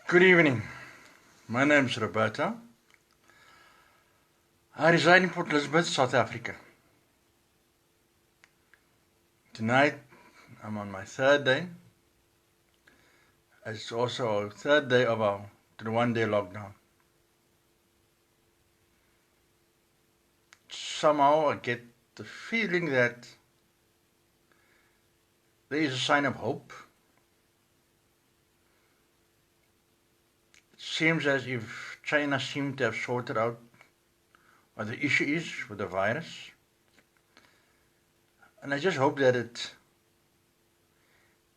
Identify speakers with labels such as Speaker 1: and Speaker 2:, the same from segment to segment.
Speaker 1: Good evening. My name is Roberto. I reside in Port Elizabeth, South Africa. Tonight, I'm on my third day. It's also our third day of our 21-day lockdown. Somehow I get the feeling that there is a sign of hope. It seems as if China seems to have sorted out what the issue is with the virus. And I just hope that it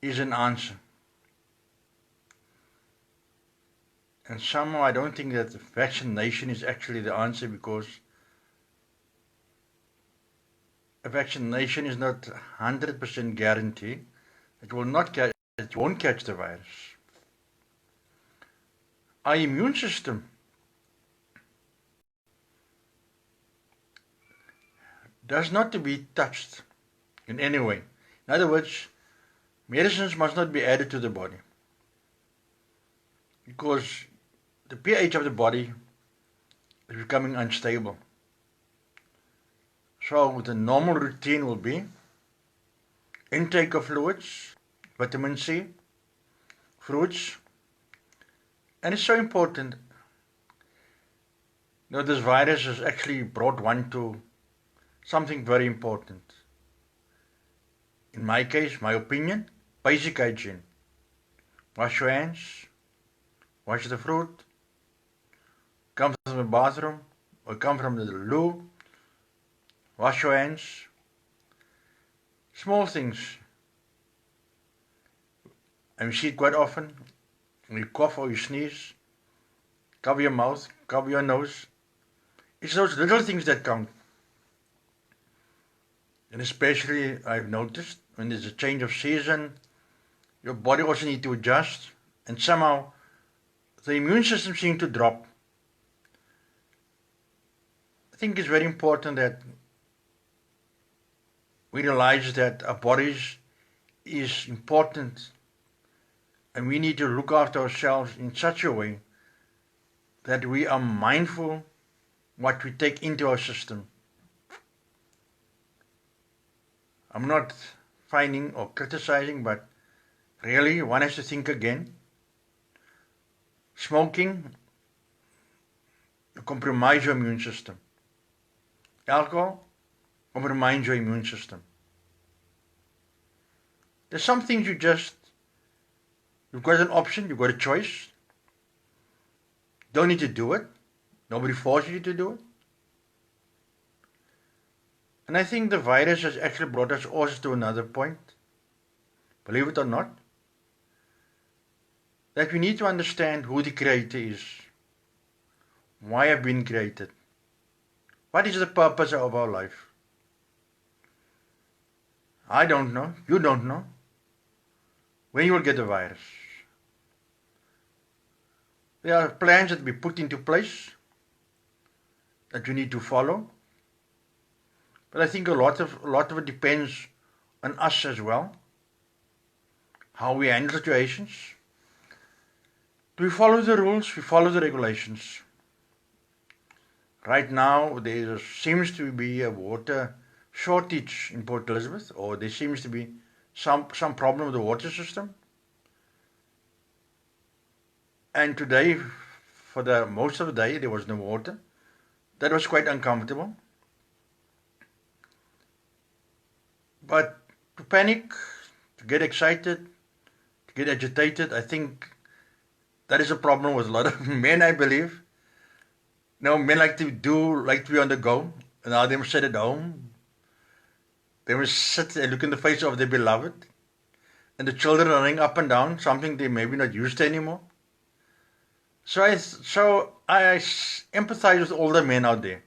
Speaker 1: is an answer. And somehow I don't think that the vaccination is actually the answer, because a vaccination is not 100% guarantee it won't catch the virus. Our immune system does not to be touched in any way. In other words, medicines must not be added to the body, because the pH of the body is becoming unstable. So the normal routine will be intake of fluids, vitamin C, fruits, and it's so important. This virus has actually brought one to something very important. In my case, my opinion, basic hygiene. Wash your hands, wash the fruit, come from the bathroom or come from the loo, wash your hands. Small things. And we see it quite often. When you cough or you sneeze, cover your mouth, cover your nose. It's those little things that count. And especially, I've noticed, when there's a change of season, your body also needs to adjust, and somehow the immune system seems to drop. I think it's very important that we realize that our bodies is important, and we need to look after ourselves in such a way that we are mindful what we take into our system. I'm not finding or criticizing, but really one has to think again. Smoking compromises your immune system. Alcohol compromises your immune system. There's some things you've got an option, you've got a choice. Don't need to do it. Nobody forces you to do it. And I think the virus has actually brought us also to another point, believe it or not, that we need to understand who the Creator is, why I've been created, what is the purpose of our life. I don't know, you don't know when you will get the virus. There are plans that we put into place that you need to follow. But I think a lot of it depends on us as well. How we handle situations. Do we follow the rules? We follow the regulations. Right now, there seems to be a water shortage in Port Elizabeth, or there seems to be some problem with the water system. And today, for the most of the day, there was no water. That was quite uncomfortable. But to panic, to get excited, to get agitated, I think that is a problem with a lot of men, I believe. Men like to be on the go, and now they must sit at home. They must sit and look in the face of their beloved, and the children are running up and down, something they maybe not used to anymore. So I empathize with all the men out there.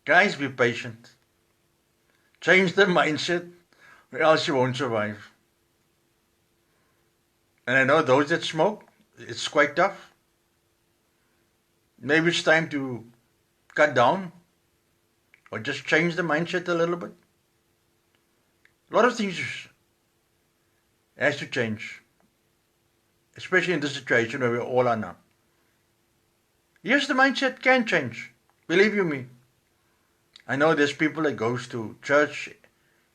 Speaker 1: Guys, be patient. Change the mindset, or else you won't survive. And I know those that smoke, it's quite tough. Maybe it's time to cut down, or just change the mindset a little bit. A lot of things has to change. especially in this situation where we all are now. Yes, the mindset can change. Believe you me. I know there's people that goes to church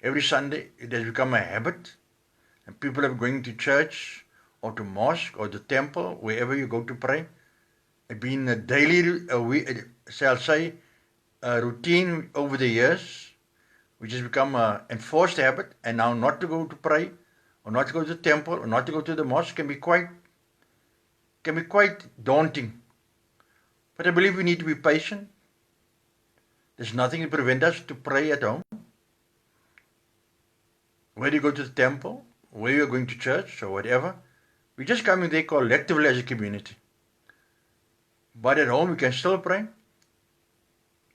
Speaker 1: every Sunday. It has become a habit. And people are going to church or to mosque or the temple, wherever you go to pray. It's been a daily, shall say, a routine over the years, which has become an enforced habit. And now not to go to pray or not to go to the temple or not to go to the mosque can be quite daunting. But I believe we need to be patient. There's nothing to prevent us to pray at home. Whether you go to the temple, whether you're going to church or whatever, we just come in there collectively as a community. But at home we can still pray.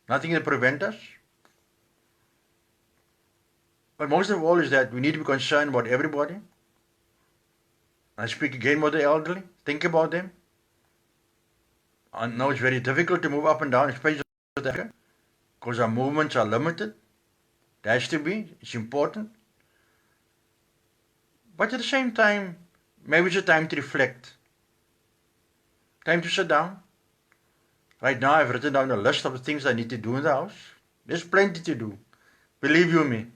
Speaker 1: Nothing to prevent us. But most of all is that we need to be concerned about everybody. I speak again about the elderly. Think about them. I know it's very difficult to move up and down, especially in South Africa, because our movements are limited. It has to be. It's important. But at the same time, maybe it's a time to reflect. Time to sit down. Right now I've written down a list of the things I need to do in the house. There's plenty to do. Believe you me.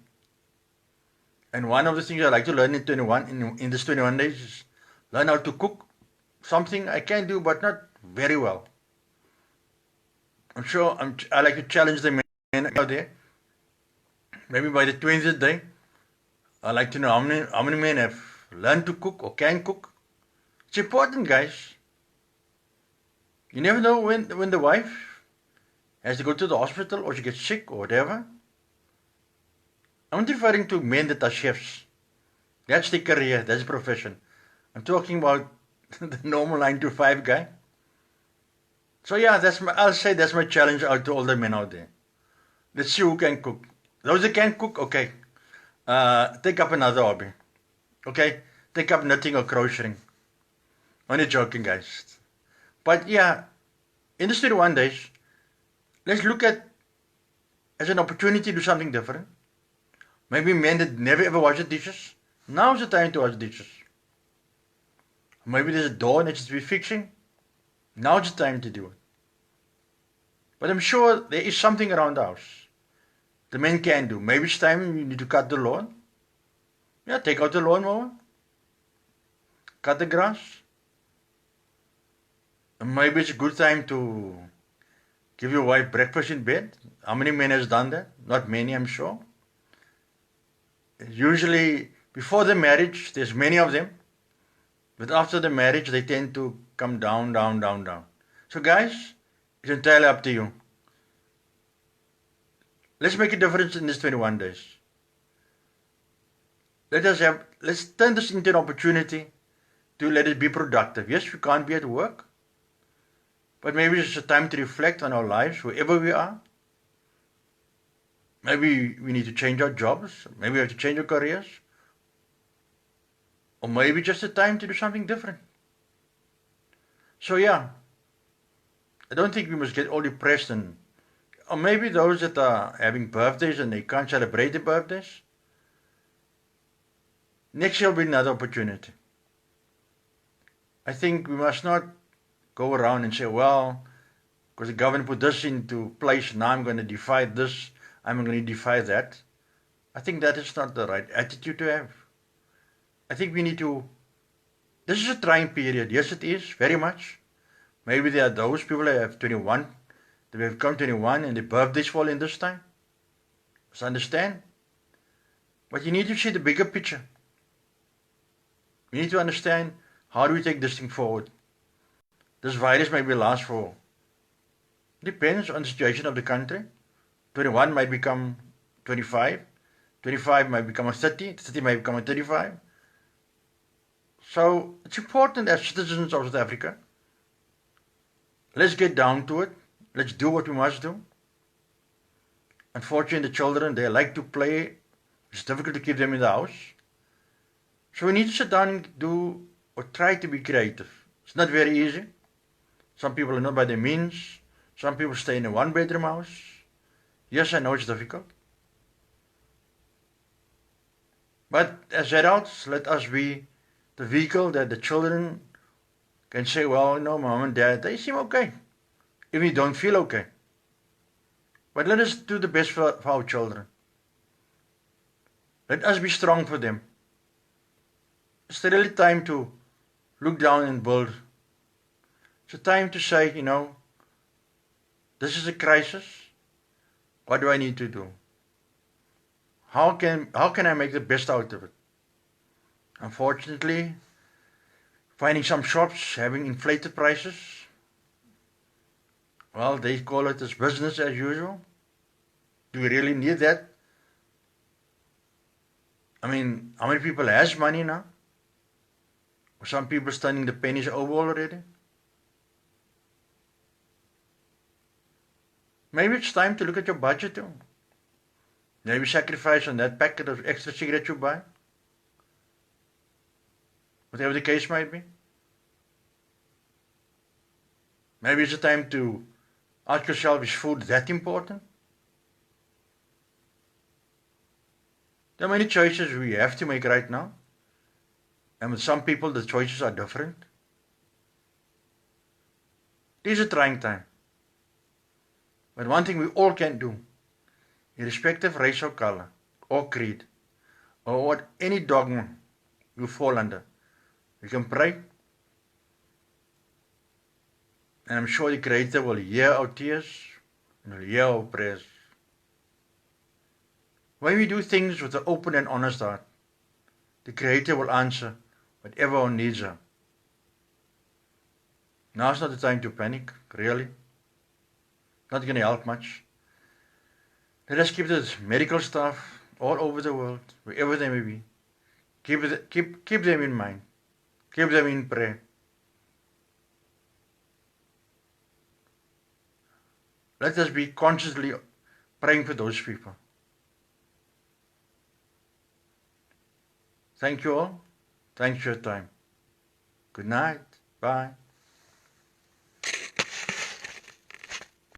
Speaker 1: And one of the things I like to learn in this 21 days is learn how to cook. Something I can do, but not very well. I'm sure I like to challenge the men out there. Maybe by the 20th day, I like to know how many men have learned to cook or can cook. It's important, guys. You never know when the wife has to go to the hospital or she gets sick or whatever. I'm not referring to men that are chefs. That's their career, that's their profession. I'm talking about the normal 9 to 5 guy. So yeah, I'll say that's my challenge out to all the men out there. Let's see who can cook. Those that can cook, okay. Take up another hobby. Okay? Take up knitting or crocheting. Only joking, guys. But yeah, in the 21 days, let's look at as an opportunity to do something different. Maybe men that never ever wash the dishes. Now's the time to wash dishes. Maybe there's a door that needs to be fixing. Now's the time to do it. But I'm sure there is something around the house the men can do. Maybe it's time you need to cut the lawn. Yeah, take out the lawnmower. Cut the grass. And maybe it's a good time to give your wife breakfast in bed. How many men has done that? Not many, I'm sure. Usually, before the marriage, there's many of them. But after the marriage, they tend to come down, down, down, down. So guys, it's entirely up to you. Let's make a difference in these 21 days. Let's turn this into an opportunity to let it be productive. Yes, we can't be at work, but maybe it's a time to reflect on our lives, wherever we are. Maybe we need to change our jobs. Maybe we have to change our careers. Or maybe just a time to do something different. So yeah, I don't think we must get all depressed or maybe those that are having birthdays and they can't celebrate their birthdays. Next year will be another opportunity. I think we must not go around and say, well, because the government put this into place, now I'm going to defy this, I'm going to defy that. I think that is not the right attitude to have. I think we need to, this is a trying period. Yes, it is, very much. Maybe there are those people that have 21, that have come 21 and their birthdays fall in this time. Just understand. But you need to see the bigger picture. You need to understand, how do we take this thing forward? This virus maybe last for, depends on the situation of the country. 21 might become 25. 25 might become a 30. 30 might become a 35. So it's important as citizens of South Africa. Let's get down to it. Let's do what we must do. Unfortunately, the children, they like to play. It's difficult to keep them in the house. So we need to sit down and do or try to be creative. It's not very easy. Some people are not by their means. Some people stay in a one-bedroom house. Yes, I know it's difficult. But as adults, let us be the vehicle that the children can say, well, mom and dad, they seem okay, even if you don't feel okay. But let us do the best for our children. Let us be strong for them. It's really time to look down and build. It's a time to say, this is a crisis. What do I need to do? How can I make the best out of it? Unfortunately, finding some shops having inflated prices, well, they call it as business as usual. Do we really need that? I mean, how many people has money now? Or some people standing the pennies over already? Maybe it's time to look at your budget too. Maybe sacrifice on that packet of extra cigarettes you buy. Whatever the case might be. Maybe it's a time to ask yourself, is food that important? There are many choices we have to make right now. And with some people, the choices are different. It is a trying time. But one thing we all can do, irrespective of race or color, or creed, or what any dogma you fall under, we can pray. And I'm sure the Creator will hear our tears and will hear our prayers. When we do things with an open and honest heart, the Creator will answer whatever our needs are. Now's not the time to panic, really. Not going to help much. Let us keep the medical staff all over the world, wherever they may be. Keep them in mind. Keep them in prayer. Let us be consciously praying for those people. Thank you all. Thanks for your time. Good night. Bye.